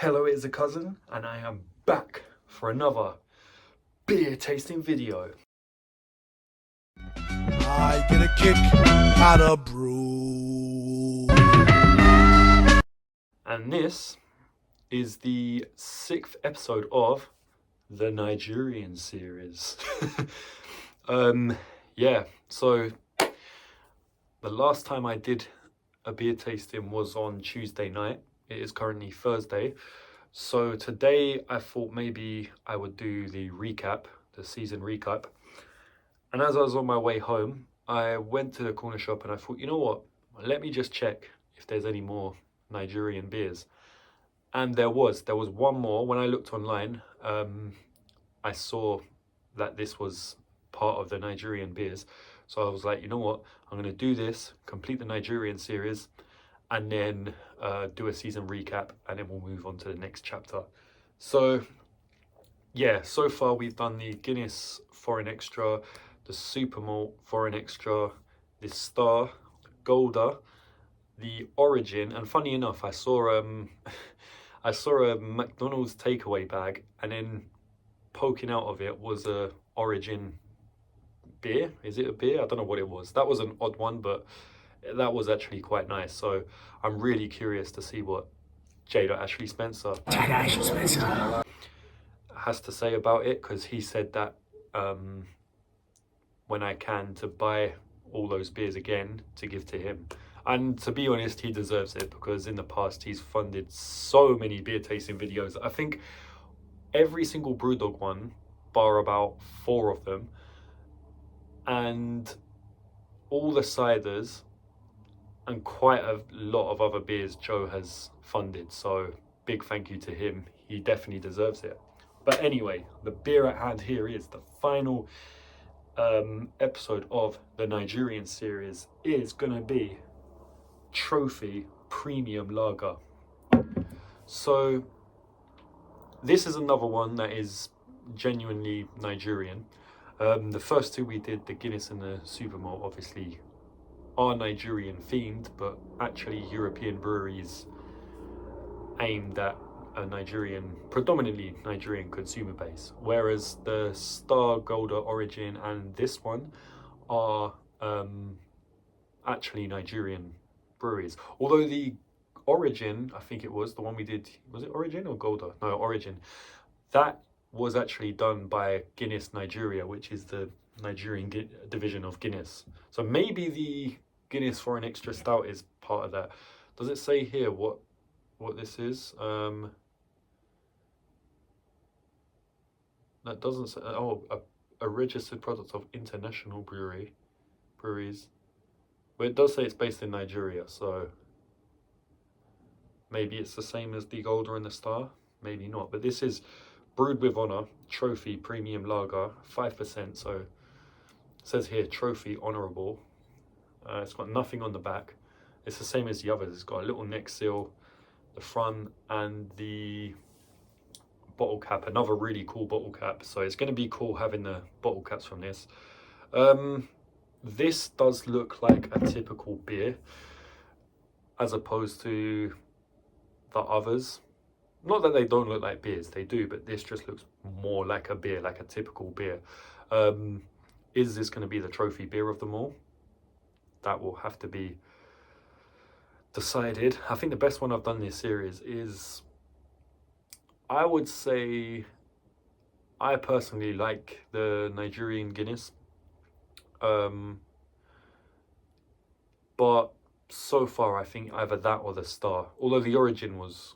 Hello, it's a cousin, and I am back for another beer tasting video. I get a kick out of brew. And this is the 6th episode of the Nigerian series. Yeah, so the last time I did a beer tasting was on Tuesday night. It is currently Thursday. So today I thought maybe I would do the recap, the season recap. And as I was on my way home, I went to the corner shop and I thought, you know what, let me just check if there's any more Nigerian beers. And there was one more. When I looked online, I saw that this was part of the Nigerian beers. So I was like, you know what, I'm going to do this, complete the Nigerian series, and then do a season recap, and then we'll move on to the next chapter. So yeah, so far we've done the Guinness Foreign Extra, the Super Malt Foreign Extra, the Star, the Golder, the Origin, and funny enough, I saw a McDonald's takeaway bag, and then poking out of it was a Origin beer. Is it a beer? I don't know what it was. That was an odd one, but that was actually quite nice. So I'm really curious to see what Jada Ashley Spencer has to say about it, because he said that when I can, to buy all those beers again to give to him. And to be honest, he deserves it, because in the past he's funded so many beer tasting videos. I think every single Brewdog one, bar about 4 of them, and all the ciders and quite a lot of other beers Joe has funded. So big thank you to him. He definitely deserves it. But anyway, the beer at hand here is the final episode of the Nigerian series is gonna be Trophy Premium Lager. So this is another one that is genuinely Nigerian. The first two we did, the Guinness and the Super Malt, obviously are Nigerian themed, but actually European breweries aimed at a predominantly Nigerian consumer base. Whereas the Star, Golder, Origin, and this one are actually Nigerian breweries. Although the Origin, I think it was the one we did, was it Origin or Golder? No, Origin. That was actually done by Guinness Nigeria, which is the Nigerian division of Guinness. So maybe the Guinness Foreign Extra Stout is part of that. Does it say here what this is? That doesn't say. Oh, a registered product of international breweries. But it does say it's based in Nigeria, so maybe it's the same as the Golder and the Star. Maybe not. But this is Brewed with Honor Trophy Premium Lager, 5%. So it says here Trophy Honourable. It's got nothing on the back. It's the same as the others. It's got a little neck seal, the front, and the bottle cap. Another really cool bottle cap. So it's going to be cool having the bottle caps from this. This does look like a typical beer, as opposed to the others. Not that they don't look like beers, they do, but this just looks more like a beer, like a typical beer. Is this going to be the trophy beer of them all? That will have to be decided. I think the best one I've done this series is, I would say, I personally like the Nigerian Guinness. But so far I think either that or the Star. Although the Origin was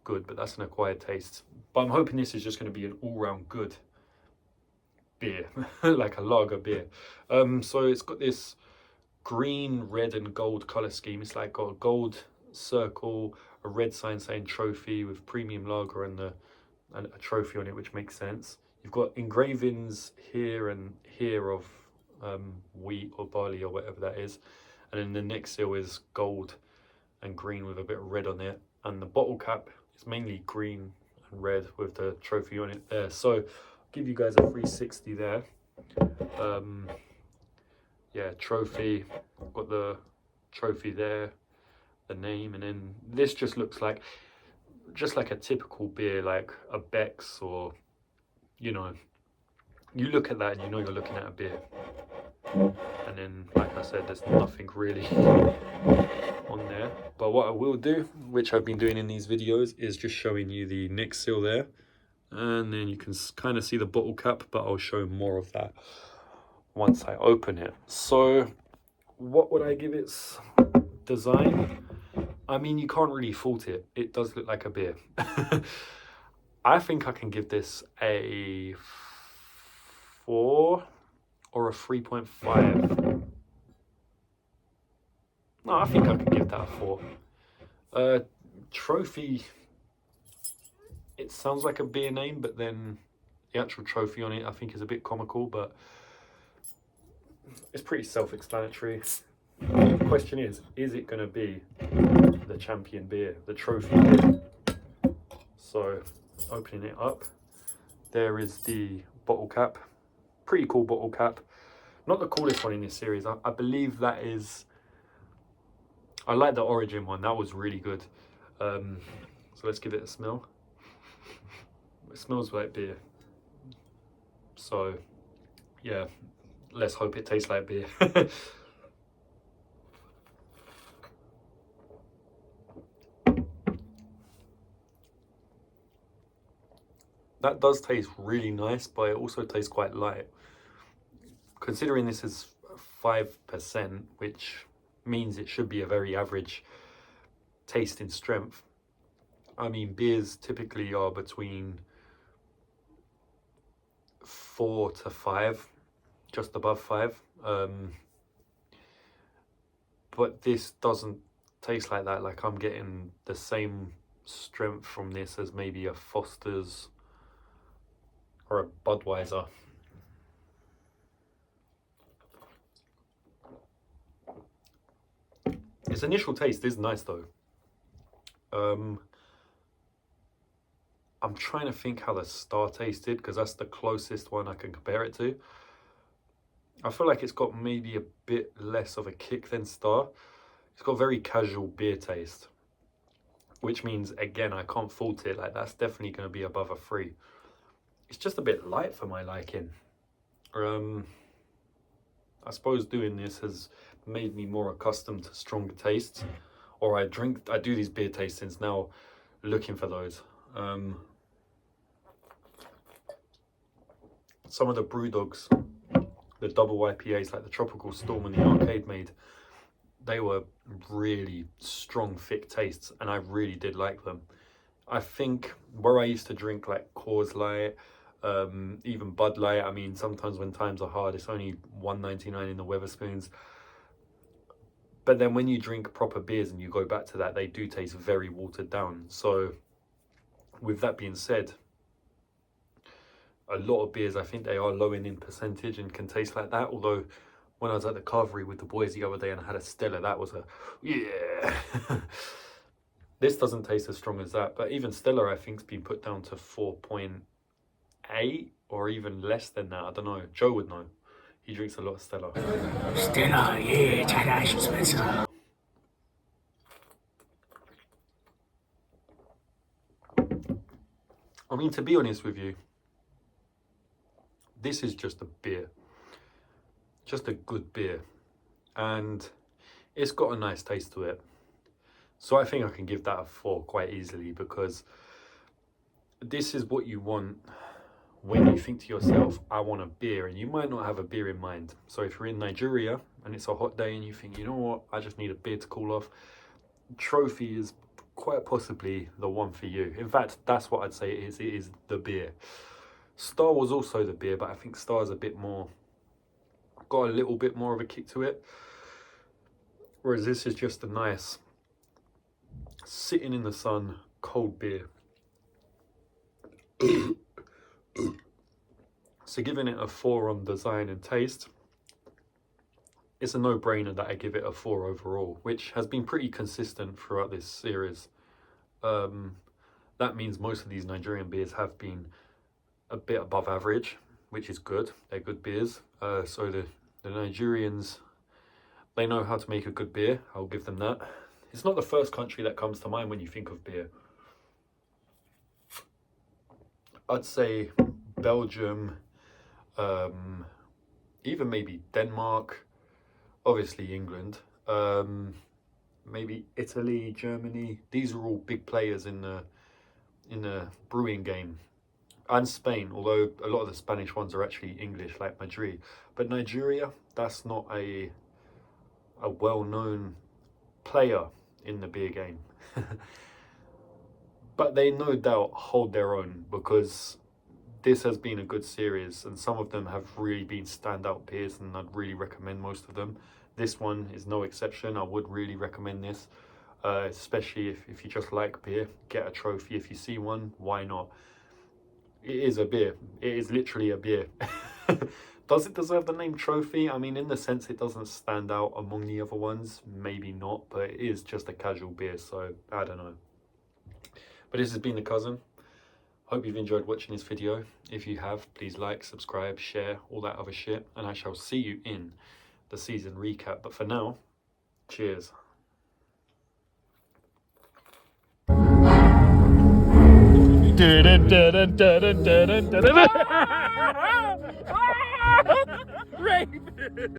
good, but that's an acquired taste. But I'm hoping this is just going to be an all-round good beer, like a lager beer. So it's got this green, red, and gold color scheme. It's like got a gold circle, a red sign saying trophy with premium lager, and a trophy on it, which makes sense. You've got engravings here and here of wheat or barley or whatever that is, and then the next seal is gold and green with a bit of red on it, and the bottle cap is mainly green and red with the trophy on it there. So I'll give you guys a 360 there. Yeah, trophy, got the trophy there, the name, and then this just looks like just like a typical beer, like a Beck's, or, you know, you look at that and you know you're looking at a beer. And then, like I said, there's nothing really on there. But what I will do, which I've been doing in these videos, is just showing you the neck seal there. And then you can kind of see the bottle cap, but I'll show more of that once I open it. So what would I give its design? I mean, you can't really fault it. It does look like a beer. I think I can give this a 4 or a 3.5. No, I think I could give that a 4. Trophy, it sounds like a beer name, but then the actual trophy on it I think is a bit comical, but it's pretty self-explanatory. The question is it going to be the champion beer, the trophy beer? So, opening it up, there is the bottle cap. Pretty cool bottle cap. Not the coolest one in this series. I believe that is... I like the Origin one. That was really good. So let's give it a smell. It smells like beer. So, yeah. Let's hope it tastes like beer. That does taste really nice, but it also tastes quite light. Considering this is 5%, which means it should be a very average taste in strength. I mean, beers typically are between 4 to 5, just above 5. But this doesn't taste like that. Like, I'm getting the same strength from this as maybe a Foster's or a Budweiser. Its initial taste is nice though. I'm trying to think how the Star tasted, because that's the closest one I can compare it to. I feel like it's got maybe a bit less of a kick than Star. It's got very casual beer taste, which means, again, I can't fault it. Like, that's definitely going to be above a 3. It's just a bit light for my liking. I suppose doing this has made me more accustomed to stronger tastes, or I do these beer tastings now looking for those. Some of the Brewdogs, the double IPAs, like the Tropical Storm and the Arcade Made, they were really strong, thick tastes, and I really did like them. I think where I used to drink like Coors Light, even Bud Light, I mean, sometimes when times are hard, it's only $1.99 in the Wetherspoons. But then when you drink proper beers and you go back to that, they do taste very watered down. So with that being said, a lot of beers, I think they are low in percentage and can taste like that. Although when I was at the Carvery with the boys the other day and I had a Stella, that was a, yeah. This doesn't taste as strong as that. But even Stella, I think, has been put down to 4.8 or even less than that. I don't know. Joe would know. He drinks a lot of Stella. Stella, 예, 잘 아시면서. I mean, to be honest with you, this is just a beer. Just a good beer. And it's got a nice taste to it. So I think I can give that a 4 quite easily, because this is what you want when you think to yourself, I want a beer, and you might not have a beer in mind. So if you're in Nigeria and it's a hot day and you think, you know what, I just need a beer to cool off, Trophy is quite possibly the one for you. In fact, that's what I'd say it is. It is the beer. Star was also the beer, but I think Star's a bit more, got a little bit more of a kick to it. Whereas this is just a nice, sitting in the sun, cold beer. So giving it a 4 on design and taste, it's a no-brainer that I give it a 4 overall, which has been pretty consistent throughout this series. That means most of these Nigerian beers have been a bit above average, which is good. They're good beers. So the Nigerians, they know how to make a good beer. I'll give them that. It's not the first country that comes to mind when you think of beer. I'd say Belgium, even maybe Denmark, obviously England, maybe Italy, Germany. These are all big players in the brewing game. And Spain, although a lot of the Spanish ones are actually English, like Madrid. But Nigeria, that's not a well-known player in the beer game. But they no doubt hold their own, because this has been a good series and some of them have really been standout beers, and I'd really recommend most of them. This one is no exception. I would really recommend this, especially if you just like beer. Get a trophy if you see one, why not? It is a beer. It is literally a beer. Does it deserve the name trophy? I mean, in the sense it doesn't stand out among the other ones, maybe not, but it is just a casual beer, so I don't know. But this has been The Cousin. Hope you've enjoyed watching this video. If you have, please like, subscribe, share, all that other shit, and I shall see you in the season recap. But for now, cheers. Dun, dun, dun, dun, dun, dun, dun, dun.